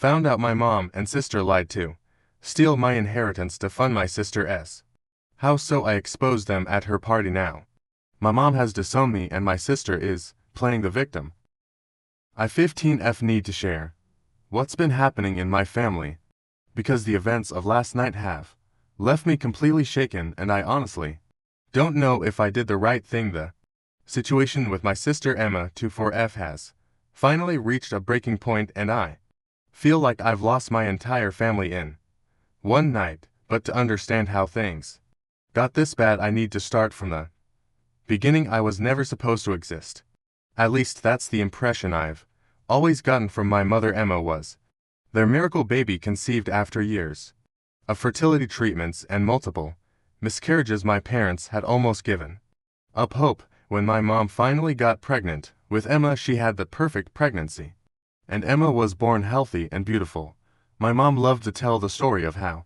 Found out my mom and sister lied too. Steal my inheritance to fund my sister's house, so I exposed them at her party now. My mom has disowned me and my sister is playing the victim. I 15F need to share what's been happening in my family, because the events of last night have left me completely shaken, and I honestly don't know if I did the right thing. The situation with my sister Emma 24F has finally reached a breaking point, and I feel like I've lost my entire family in one night. But to understand how things got this bad, I need to start from the beginning. I was never supposed to exist. At least that's the impression I've always gotten from my mother. Emma was their miracle baby, conceived after years of fertility treatments and multiple miscarriages. My parents had almost given up hope when my mom finally got pregnant with Emma. She had the perfect pregnancy, and Emma was born healthy and beautiful. My mom loved to tell the story of how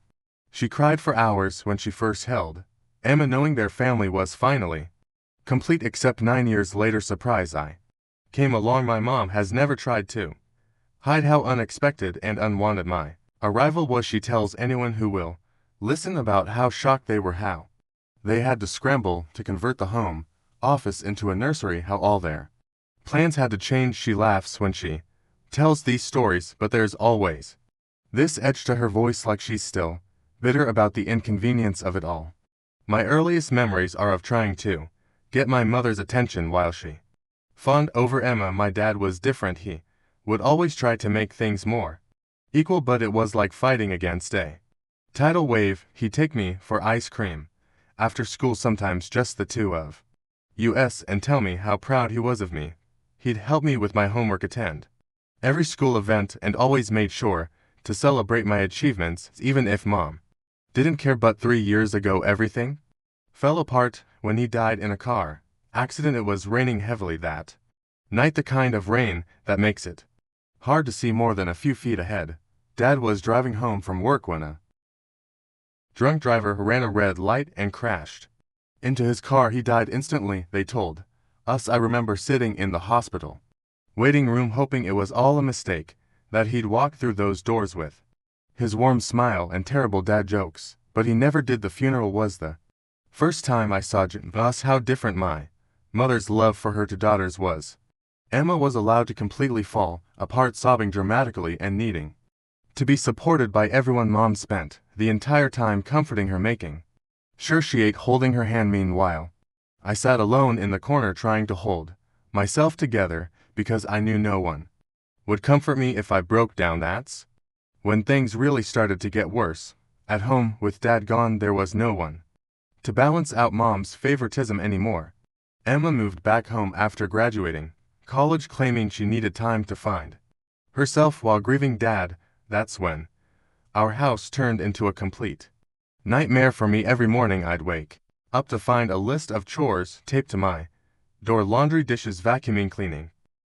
she cried for hours when she first held Emma, knowing their family was finally complete. Except 9 years later, surprise, I came along. My mom has never tried to hide how unexpected and unwanted my arrival was. She tells anyone who will listen about how shocked they were, how they had to scramble to convert the home office into a nursery, how all their plans had to change. She laughs when she tells these stories, but there's always this edge to her voice, like she's still bitter about the inconvenience of it all. My earliest memories are of trying to get my mother's attention while she fawned over Emma. My dad was different. He would always try to make things more equal, but it was like fighting against a tidal wave. He'd take me for ice cream after school, sometimes just the two of us, and tell me how proud he was of me. He'd help me with my homework, attend every school event, and always made sure to celebrate my achievements, even if mom didn't care. But 3 years ago, everything fell apart when he died in a car accident. It was raining heavily that night, the kind of rain that makes it hard to see more than a few feet ahead. Dad was driving home from work when a drunk driver ran a red light and crashed into his car. He died instantly, they told us. I remember sitting in the hospital waiting room hoping it was all a mistake, that he'd walk through those doors with his warm smile and terrible dad jokes. But he never did. The funeral was the first time I saw just how different my mother's love for her two daughters was. Emma was allowed to completely fall apart, sobbing dramatically and needing to be supported by everyone. Mom spent the entire time comforting her, making sure she ate, holding her hand. Meanwhile, I sat alone in the corner trying to hold myself together, because I knew no one would comfort me if I broke down. That's when things really started to get worse. At home, with Dad gone, there was no one to balance out Mom's favoritism anymore. Emma moved back home after graduating college, claiming she needed time to find herself while grieving Dad. That's when our house turned into a complete nightmare for me. Every morning I'd wake up to find a list of chores taped to my door: laundry, dishes, vacuuming, cleaning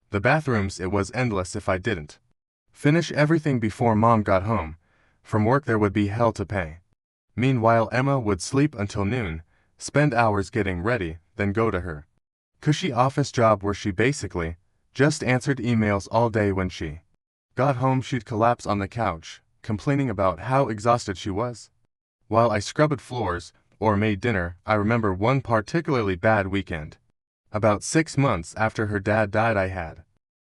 the bathrooms. It was endless. If I didn't finish everything before Mom got home from work, there would be hell to pay. Meanwhile, Emma would sleep until noon, spend hours getting ready, then go to her cushy office job where she basically just answered emails all day. When she got home, she'd collapse on the couch, complaining about how exhausted she was, while I scrubbed floors or made dinner. I remember one particularly bad weekend. About 6 months after her dad died, I had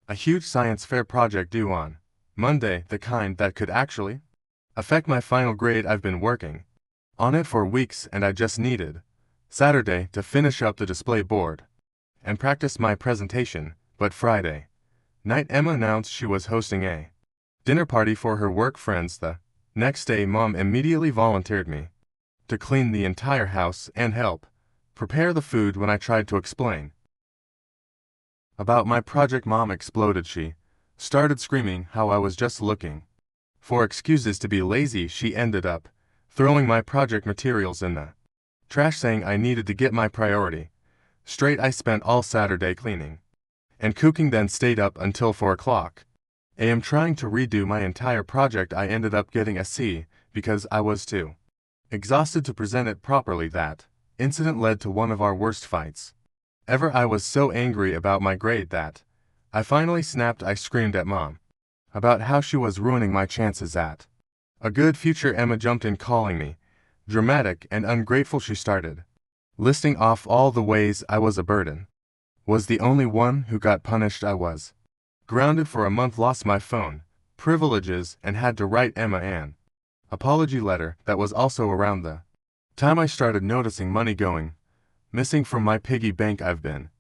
a huge science fair project due on Monday, the kind that could actually affect my final grade. I've been working on it for weeks, and I just needed Saturday to finish up the display board and practice my presentation. But Friday night, Emma announced she was hosting a dinner party for her work friends. The next day, Mom immediately volunteered me to clean the entire house and help prepare the food. When I tried to explain about my project, Mom exploded. She started screaming how I was just looking for excuses to be lazy. She ended up throwing my project materials in the trash, saying I needed to get my priority straight. I spent all Saturday cleaning and cooking, then stayed up until 4 o'clock a.m. trying to redo my entire project. I ended up getting a C because I was too exhausted to present it properly. That incident led to one of our worst fights ever. I was so angry about my grade that I finally snapped. I screamed at Mom about how she was ruining my chances at a good future. Emma jumped in, calling me dramatic and ungrateful. She started listing off all the ways I was a burden. Was the only one who got punished. I was grounded for a month, lost my phone, privileges, and had to write Emma an apology letter. That was also around the time I started noticing money going missing from my piggy bank. I've been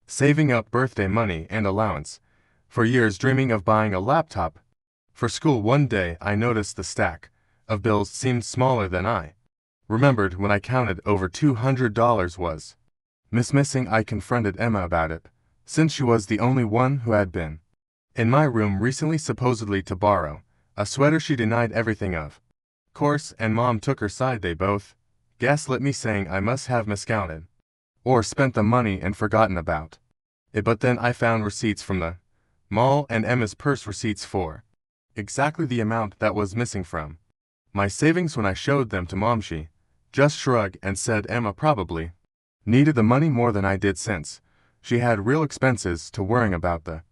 saving up birthday money and allowance for years, dreaming of buying a laptop for school. One day I noticed the stack of bills seemed smaller than I remembered. When I counted, over $200 was missing. I confronted Emma about it, since she was the only one who had been in my room recently, supposedly to borrow a sweater she denied everything of course, and Mom took her side. They both gaslit me, saying I must have miscounted or spent the money and forgotten about it. But then I found receipts from the mall and Emma's purse, receipts for exactly the amount that was missing from my savings. When I showed them to Mom, she just shrugged and said Emma probably needed the money more than I did, since she had real expenses to worrying about. The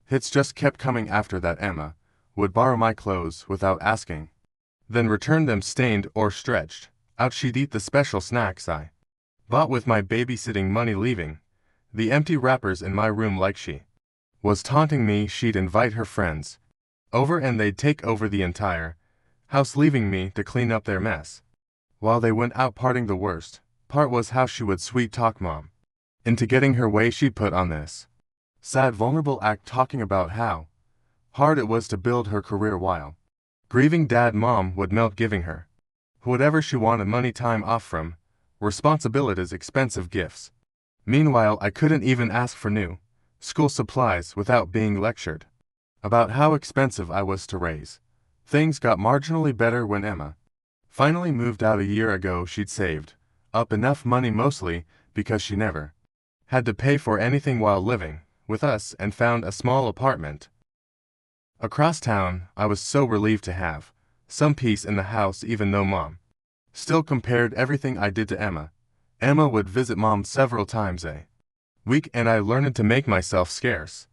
hits just kept coming. After that, Emma would borrow my clothes without asking, then return them stained or stretched out. She'd eat the special snacks I bought with my babysitting money, leaving the empty wrappers in my room like she was taunting me. She'd invite her friends over and they'd take over the entire house, leaving me to clean up their mess while they went out partying. The worst part was how she would sweet talk Mom into getting her way. She'd put on this sad, vulnerable act, talking about how hard it was to build her career while grieving Dad. Mom would melt, giving her whatever she wanted: money, time off from responsibilities, expensive gifts. Meanwhile, I couldn't even ask for new school supplies without being lectured about how expensive I was to raise. Things got marginally better when Emma finally moved out a year ago. She'd saved up enough money, mostly because she never had to pay for anything while living with us, and found a small apartment across town. I was so relieved to have some peace in the house, even though Mom still compared everything I did to Emma. Emma would visit Mom several times a week, and I learned to make myself scarce.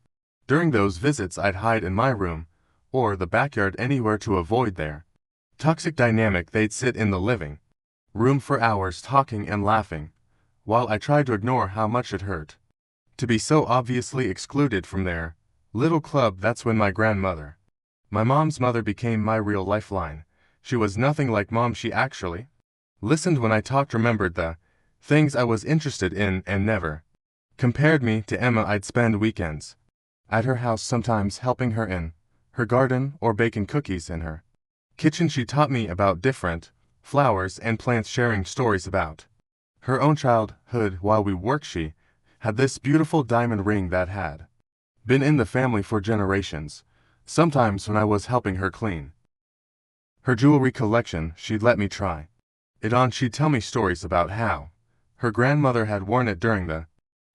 During those visits, I'd hide in my room or the backyard, anywhere to avoid their toxic dynamic. They'd sit in the living room for hours, talking and laughing, while I tried to ignore how much it hurt to be so obviously excluded from their little club. That's when my grandmother, my mom's mother, became my real lifeline. She was nothing like Mom. She actually listened when I talked, remembered the things I was interested in, and never compared me to Emma. I'd spend weekends at her house, sometimes helping her in her garden or baking cookies in her kitchen. She taught me about different flowers and plants, sharing stories about her own childhood while we worked. She had this beautiful diamond ring that had been in the family for generations. Sometimes when I was helping her clean her jewelry collection, she'd let me try it on. She'd tell me stories about how her grandmother had worn it during the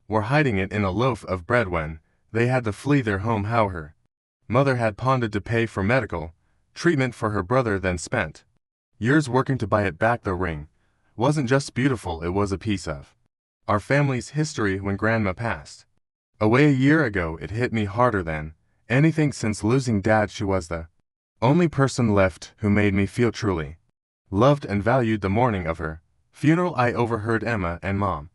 war, hiding it in a loaf of bread when they had to flee their home, how her mother had pawned to pay for medical treatment for her brother, then spent years working to buy it back. The ring wasn't just beautiful, it was a piece of our family's history. When Grandma passed away a year ago, it hit me harder than anything since losing Dad. She was the only person left who made me feel truly loved and valued. The morning of her funeral, I overheard Emma and Mom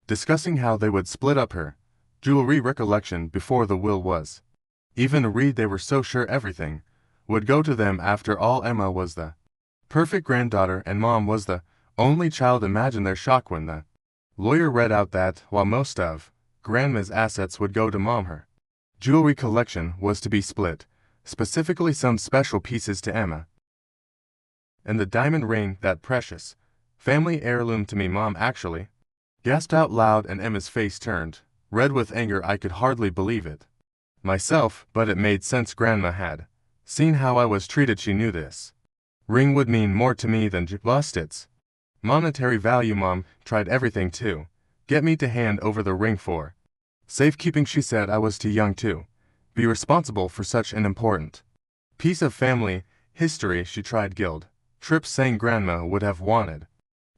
discussing how they would split up her jewelry recollection before the will was even read. They were so sure everything would go to them. After all, Emma was the perfect granddaughter and Mom was the only child. Imagine their shock when the lawyer read out that while most of Grandma's assets would go to Mom, her jewelry collection was to be split, specifically some special pieces to Emma. And the diamond ring, that precious family heirloom, to me. Mom actually gasped out loud, and Emma's face turned red with anger. I could hardly believe it myself, but it made sense. Grandma had seen how I was treated. She knew this ring would mean more to me than just its monetary value. Mom tried everything to get me to hand over the ring for safekeeping. She said I was too young to be responsible for such an important piece of family history. She tried guilt trips, saying Grandma would have wanted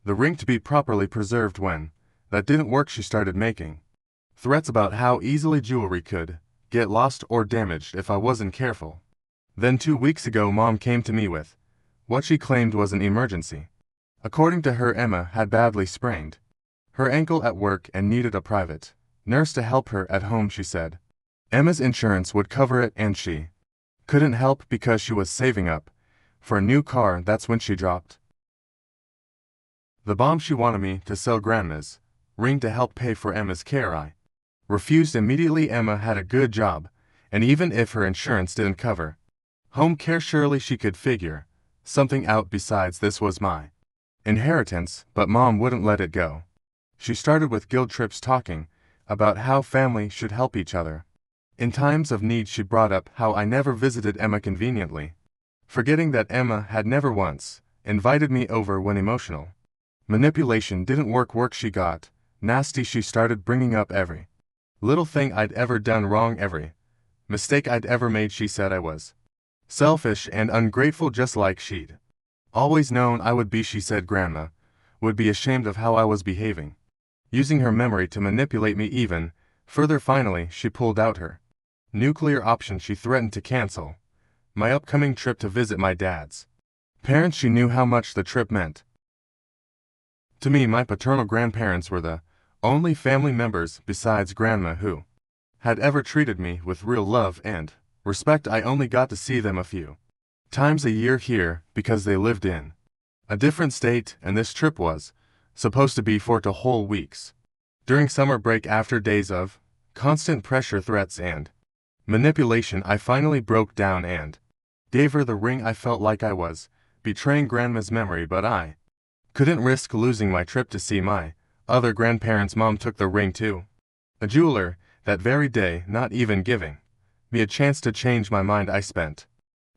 the ring to be properly preserved. When that didn't work, she started making threats about how easily jewelry could get lost or damaged if I wasn't careful. Then 2 weeks ago mom came to me with what she claimed was an emergency. According to her, Emma had badly sprained her ankle at work and needed a private nurse to help her at home, she said. Emma's insurance would cover it and she couldn't help because she was saving up for a new car. That's when she dropped the bomb. She wanted me to sell grandma's ring to help pay for Emma's care. I refused immediately. Emma had a good job, and even if her insurance didn't cover home care, surely she could figure something out. Besides, this was my inheritance, but mom wouldn't let it go. She started with guilt trips, talking about how family should help each other in times of need. She brought up how I never visited Emma conveniently, forgetting that Emma had never once invited me over when emotional manipulation didn't work. She got nasty. She started bringing up every little thing I'd ever done wrong, every mistake I'd ever made. She said I was selfish and ungrateful, just like she'd always known I would be. She said grandma would be ashamed of how I was behaving, using her memory to manipulate me even further. Finally, she pulled out her nuclear option. She threatened to cancel my upcoming trip to visit my dad's parents. She knew how much the trip meant to me. My paternal grandparents were the only family members besides grandma who had ever treated me with real love and respect. I only got to see them a few times a year here because they lived in a different state, and this trip was supposed to be for 2 whole weeks. During summer break, after days of constant pressure, threats, and manipulation, I finally broke down and gave her the ring. I felt like I was betraying grandma's memory, but I couldn't risk losing my trip to see my other grandparents. Mom took the ring to a jeweler that very day, not even giving me a chance to change my mind. I spent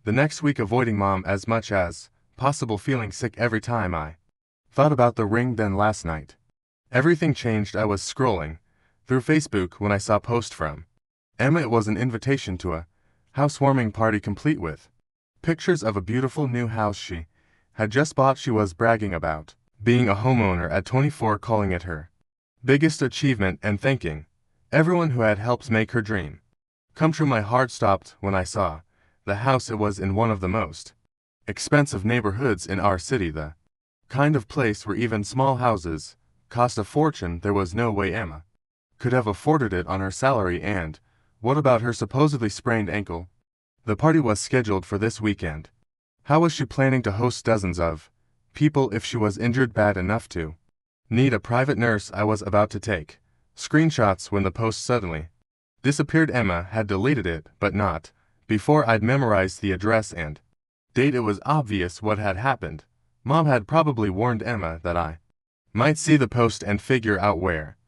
the next week avoiding mom as much as possible, feeling sick every time I thought about the ring. Then last night, everything changed. I was scrolling through Facebook when I saw a post from Emma. It was an invitation to a housewarming party complete with pictures of a beautiful new house she had just bought. She was bragging about being a homeowner at 24, calling it her biggest achievement and thanking everyone who had helped make her dream come true. My heart stopped when I saw the house. It was in one of the most expensive neighborhoods in our city, the kind of place where even small houses cost a fortune. There was no way Emma could have afforded it on her salary. And what about her supposedly sprained ankle? The party was scheduled for this weekend. How was she planning to host dozens of people if she was injured bad enough to need a private nurse? I was about to take screenshots when the post suddenly disappeared. Emma had deleted it, but not before I'd memorized the address and date. It was obvious what had happened. Mom had probably warned Emma that I might see the post and figure out where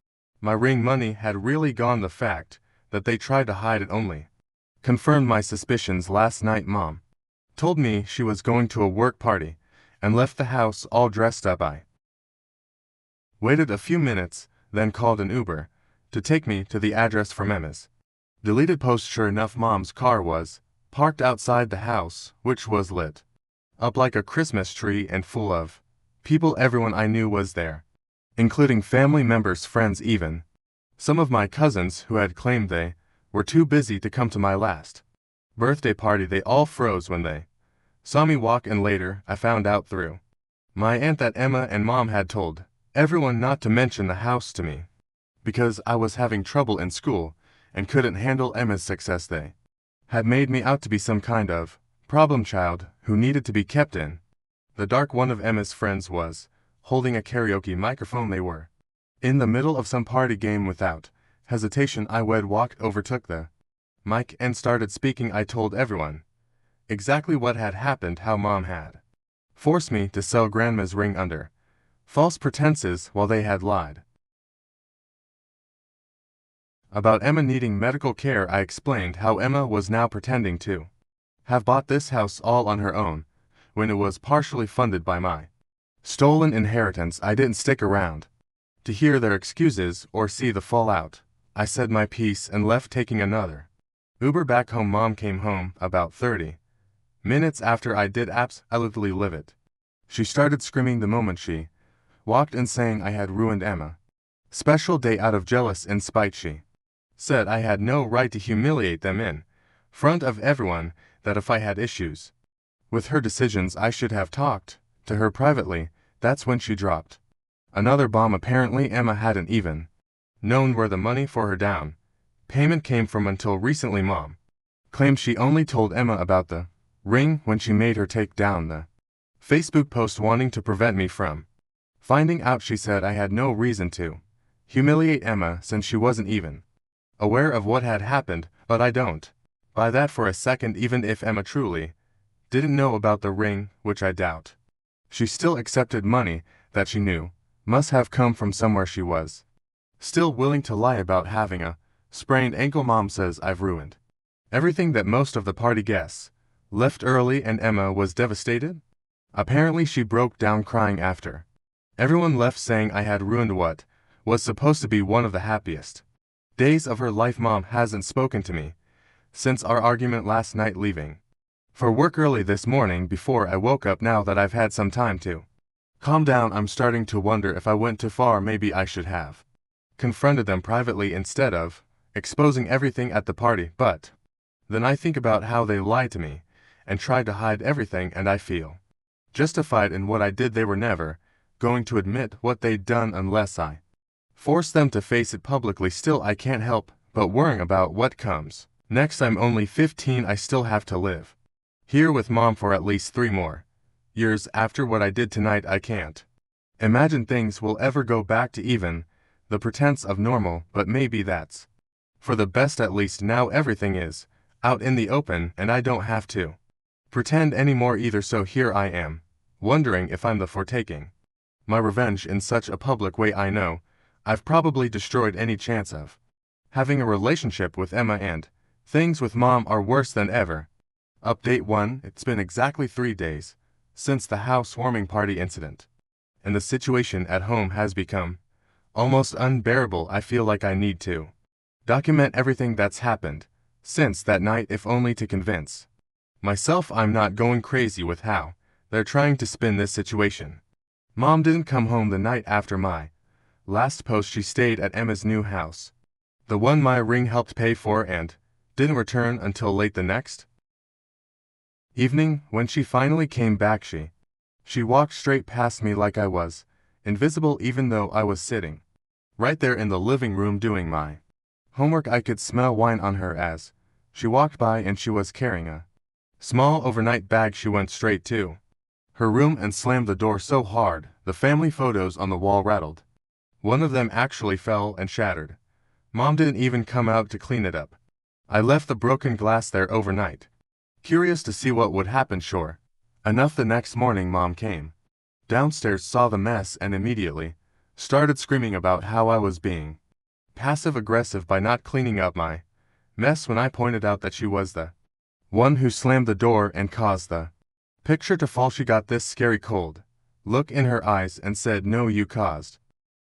my ring money had really gone. The fact that they tried to hide it only confirmed my suspicions. Last night mom told me she was going to a work party and left the house all dressed up. I waited a few minutes, then called an Uber to take me to the address from Emma's deleted post. Sure enough, mom's car was parked outside the house, which was lit up like a Christmas tree and full of people. Everyone I knew was there, including family members, friends, even some of my cousins who had claimed they were too busy to come to my last birthday party. They all froze when they saw me walk in. Later, I found out through my aunt that Emma and mom had told everyone not to mention the house to me because I was having trouble in school and couldn't handle Emma's success. They had made me out to be some kind of problem child who needed to be kept in the dark. One of Emma's friends was holding a karaoke microphone. They were in the middle of some party game. Without hesitation, I walked over, took the mic, and started speaking. I told everyone exactly what had happened, how mom had forced me to sell grandma's ring under false pretenses while they had lied about Emma needing medical care. I explained how Emma was now pretending to have bought this house all on her own when it was partially funded by my stolen inheritance. I didn't stick around to hear their excuses or see the fallout. I said my piece and left, taking another Uber back home. Mom came home about 30 minutes after I did, absolutely livid. She started screaming the moment she walked in, saying I had ruined Emma's special day out of jealous and spite. She said I had no right to humiliate them in front of everyone. that if I had issues with her decisions I should have talked to her privately. That's when she dropped another bomb. Apparently Emma hadn't even known where the money for her down payment came from until recently. Mom claimed she only told Emma about the ring when she made her take down the Facebook post wanting to prevent me from finding out. She said I had no reason to humiliate Emma since she wasn't even aware of what had happened, but I don't buy that for a second. Even if Emma truly didn't know about the ring, which I doubt, she still accepted money that she knew must have come from somewhere. She was still willing to lie about having a sprained ankle. Mom says I've ruined everything, that most of the party guests left early and Emma was devastated. Apparently she broke down crying after everyone left, saying I had ruined what was supposed to be one of the happiest days of her life. Mom hasn't spoken to me since our argument last night, leaving for work early this morning before I woke up. Now that I've had some time to calm down, I'm starting to wonder if I went too far. Maybe I should have confronted them privately instead of exposing everything at the party. But then I think about how they lied to me and tried to hide everything, and I feel justified in what I did. They were never going to admit what they'd done unless I forced them to face it publicly. Still, I can't help but worrying about what comes next. I'm only 15. I still have to live here with Mom for at least 3 more years. After what I did tonight, I can't imagine things will ever go back to even the pretense of normal, but maybe that's for the best. At least now everything is out in the open and I don't have to pretend anymore either. So here I am, wondering if I'm the for taking my revenge in such a public way. I know I've probably destroyed any chance of having a relationship with Emma, and things with Mom are worse than ever. Update 1. It's been exactly 3 days since the housewarming party incident, and the situation at home has become almost unbearable. I feel like I need to document everything that's happened since that night, if only to convince myself I'm not going crazy with how they're trying to spin this situation. Mom didn't come home the night after my last post. She stayed at Emma's new house, the one my ring helped pay for, and didn't return until late the next evening. When she finally came back, she walked straight past me like I was invisible, even though I was sitting right there in the living room doing my homework. I could smell wine on her as she walked by, and she was carrying a small overnight bag. She went straight to her room and slammed the door so hard the family photos on the wall rattled. One of them actually fell and shattered. Mom didn't even come out to clean it up. I left the broken glass there overnight, curious to see what would happen. Sure enough, the next morning Mom came downstairs, saw the mess, and immediately started screaming about how I was being passive-aggressive by not cleaning up my mess. When I pointed out that she was the one who slammed the door and caused the picture to fall, she got this scary cold look in her eyes and said, "No, you caused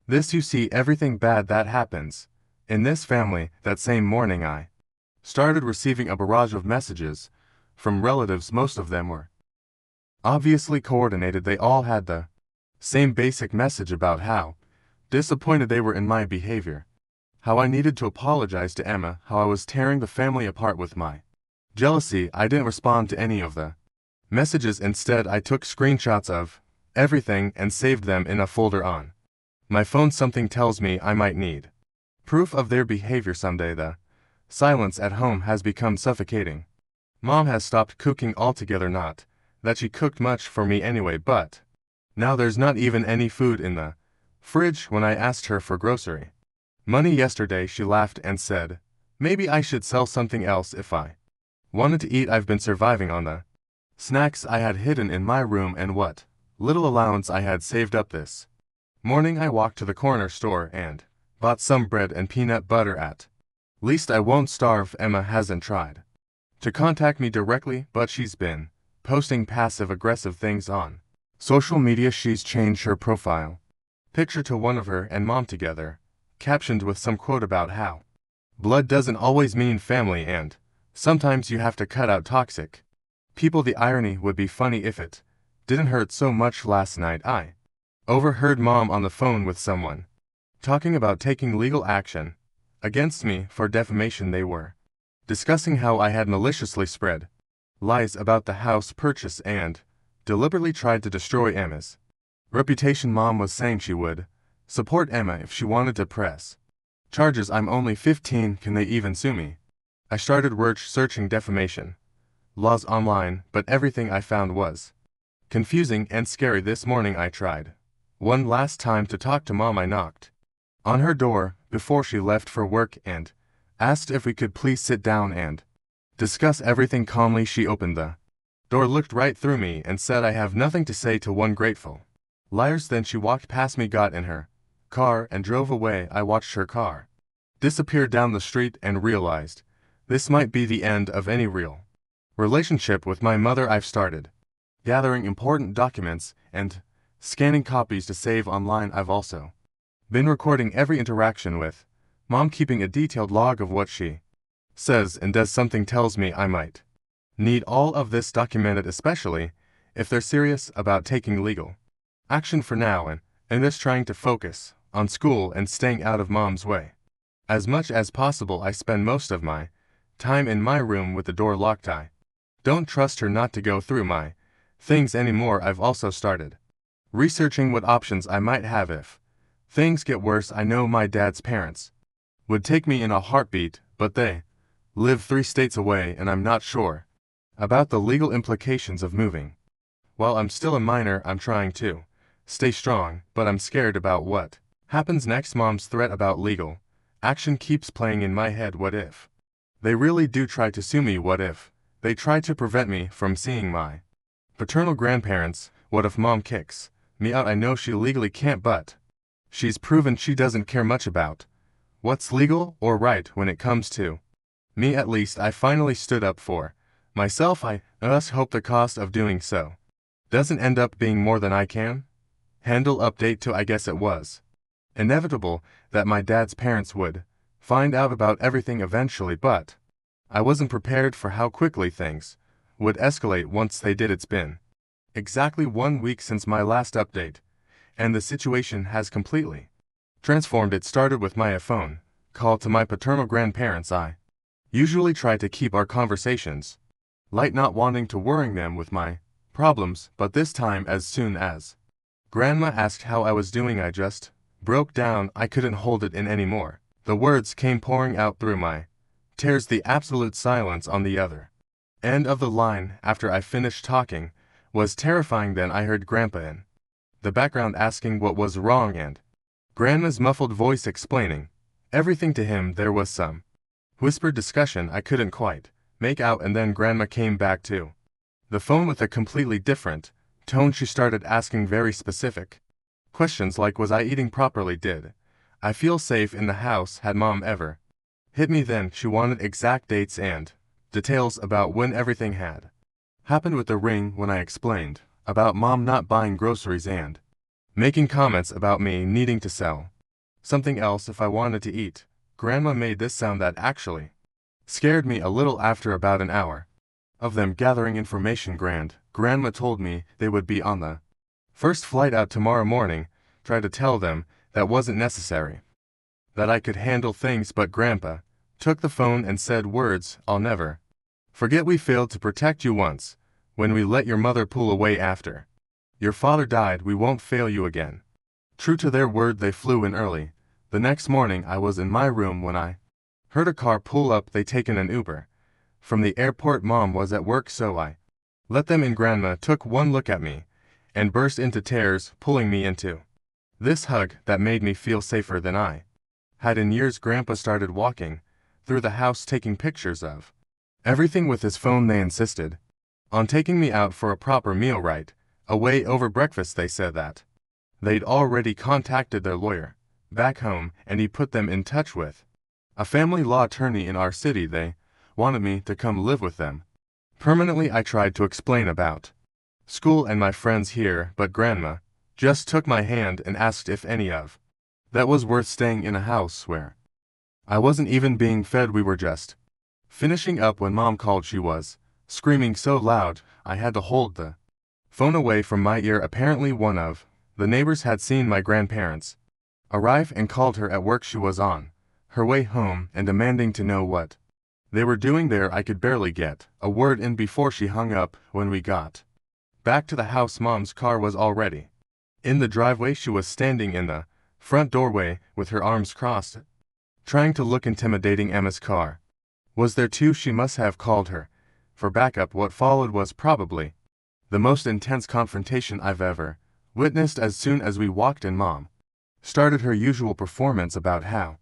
this. You see, everything bad that happens in this family." That same morning I started receiving a barrage of messages from relatives. Most of them were obviously coordinated. They all had the same basic message about how disappointed they were in my behavior, how I needed to apologize to Emma, how I was tearing the family apart with my jealousy. I didn't respond to any of the messages. Instead, I took screenshots of everything and saved them in a folder on my phone. Something tells me I might need proof of their behavior someday. The silence at home has become suffocating. Mom has stopped cooking altogether. Not that she cooked much for me anyway, but now there's not even any food in the fridge. When I asked her for grocery money yesterday, she laughed and said, maybe I should sell something else if I wanted to eat. I've been surviving on the snacks I had hidden in my room and what little allowance I had saved up. This morning I walked to the corner store and bought some bread and peanut butter. At least I won't starve. Emma hasn't tried to contact me directly, but she's been posting passive-aggressive things on social media. She's changed her profile picture to one of her and Mom together, captioned with some quote about how blood doesn't always mean family and sometimes you have to cut out toxic people. The irony would be funny if it didn't hurt so much. Last night I overheard Mom on the phone with someone talking about taking legal action against me for defamation. They were discussing how I had maliciously spread lies about the house purchase and deliberately tried to destroy Emma's reputation. Mom was saying she would support Emma if she wanted to press charges. I'm only 15, can they even sue me? I started searching defamation laws online, but everything I found was confusing and scary. This morning I tried one last time to talk to Mom. I knocked on her door before she left for work and asked if we could please sit down and discuss everything calmly. She opened the door, looked right through me, and said, "I have nothing to say to one grateful liars." Then she walked past me, got in her car, and drove away. I watched her car disappear down the street and realized this might be the end of any real relationship with my mother. I've started gathering important documents and scanning copies to save online. I've also been recording every interaction with Mom, keeping a detailed log of what she says and does. Something tells me I might need all of this documented, especially if they're serious about taking legal action. For now, and just trying to focus on school and staying out of Mom's way as much as possible. I spend most of my time in my room with the door locked. I don't trust her not to go through my things anymore. I've also started researching what options I might have if things get worse. I know my dad's parents would take me in a heartbeat, but they live 3 states away, and I'm not sure about the legal implications of moving. While I'm still a minor, I'm trying to stay strong, but I'm scared about what happens next. Mom's threat about legal action keeps playing in my head. What if they really do try to sue me? What if they try to prevent me from seeing my paternal grandparents? What if Mom kicks me out? I know she legally can't, but she's proven she doesn't care much about what's legal or right when it comes to me. At least I finally stood up for myself. I just hope the cost of doing so doesn't end up being more than I can handle. Update 2. I guess it was inevitable that my dad's parents would find out about everything eventually, but I wasn't prepared for how quickly things would escalate once they did. It's been exactly 1 week since my last update, and the situation has completely transformed. It started with my phone call to my paternal grandparents. I usually try to keep our conversations light, not wanting to worry them with my problems, but this time, as soon as Grandma asked how I was doing, I just broke down. I couldn't hold it in anymore. The words came pouring out through my tears. The absolute silence on the other end of the line after I finished talking was terrifying. Then I heard Grandpa in the background asking what was wrong, and Grandma's muffled voice explaining everything to him. There was some whispered discussion I couldn't quite make out, and then Grandma came back to the phone with a completely different tone. She started asking very specific questions like, was I eating properly? Did I feel safe in the house? Had Mom ever hit me? Then she wanted exact dates and details about when everything had happened with the ring. When I explained about Mom not buying groceries and making comments about me needing to sell something else if I wanted to eat, Grandma made this sound that actually scared me a little. After about an hour of them gathering information, Grandma told me they would be on the first flight out tomorrow morning. Tried to tell them that wasn't necessary, that I could handle things, but Grandpa took the phone and said words I'll never forget. We failed to protect you once when we let your mother pull away after your father died. We won't fail you again. True to their word, they flew in early. The next morning I was in my room when I heard a car pull up. They taken an Uber from the airport. Mom was at work, so I let them in. Grandma took one look at me and burst into tears, pulling me into this hug that made me feel safer than I had in years. Grandpa started walking through the house taking pictures of everything with his phone. They insisted on taking me out for a proper meal right away over breakfast. They said that they'd already contacted their lawyer back home, and he put them in touch with a family law attorney in our city. They wanted me to come live with them permanently. I tried to explain about school and my friends here, but Grandma just took my hand and asked if any of that was worth staying in a house where I wasn't even being fed. We were just finishing up when Mom called. She was screaming so loud I had to hold the phone away from my ear. Apparently one of the neighbors had seen my grandparents arrive and called her at work. She was on her way home and demanding to know what they were doing there. I could barely get a word in before she hung up. When we got back to the house, Mom's car was already in the driveway. She was standing in the front doorway with her arms crossed, trying to look intimidating. Emma's car was there too. She must have called her for backup. What followed was probably the most intense confrontation I've ever witnessed. As soon as we walked in, Mom started her usual performance about how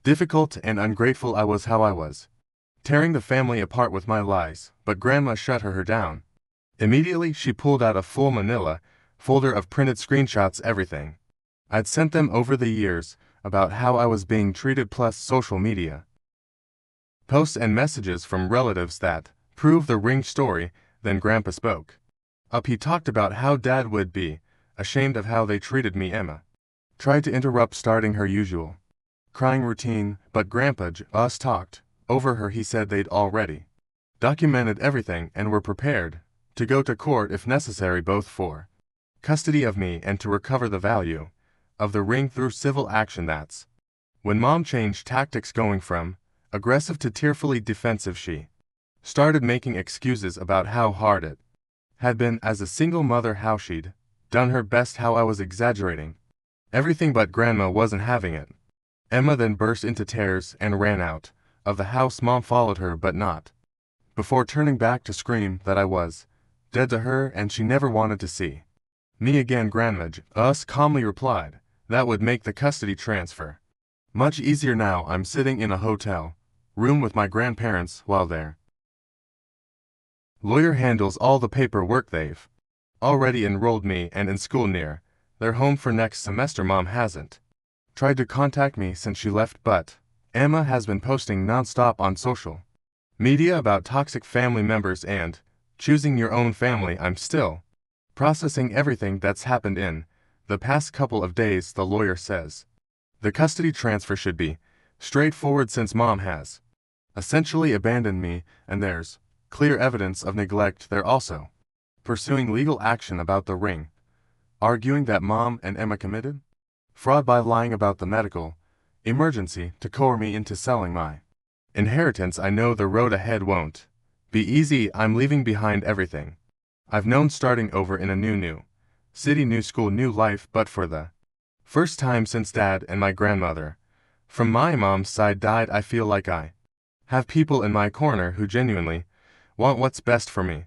difficult and ungrateful I was, how I was tearing the family apart with my lies, but Grandma shut her down. Immediately, she pulled out a full manila folder of printed screenshots, everything I'd sent them over the years about how I was being treated, plus social media posts and messages from relatives that prove the ring story. Then Grandpa spoke up. He talked about how Dad would be ashamed of how they treated me. Emma tried to interrupt, starting her usual crying routine, but Grandpa just talked over her. He said they'd already documented everything and were prepared to go to court if necessary, both for custody of me and to recover the value of the ring through civil action. That's when Mom changed tactics, going from aggressive to tearfully defensive. She started making excuses about how hard it had been as a single mother, how she'd done her best, how I was exaggerating everything, but Grandma wasn't having it. Emma then burst into tears and ran out of the house. Mom followed her, but not before turning back to scream that I was dead to her and she never wanted to see me again. Grandma just calmly replied, "That would make the custody transfer much easier. Now I'm sitting in a hotel room with my grandparents while their lawyer handles all the paperwork. They've already enrolled me and in school near their home for next semester. Mom hasn't tried to contact me since she left, but Emma has been posting nonstop on social media about toxic family members and choosing your own family. I'm still processing everything that's happened in the past couple of days." The lawyer says the custody transfer should be straightforward since Mom has essentially abandoned me and there's clear evidence of neglect. They're also pursuing legal action about the ring, arguing that Mom and Emma committed fraud by lying about the medical emergency to coerce me into selling my inheritance. I know the road ahead won't be easy. I'm leaving behind everything I've known, starting over in a new city, new school, new life, but for the first time since Dad and my grandmother from my mom's side died, I feel like I have people in my corner who genuinely want what's best for me.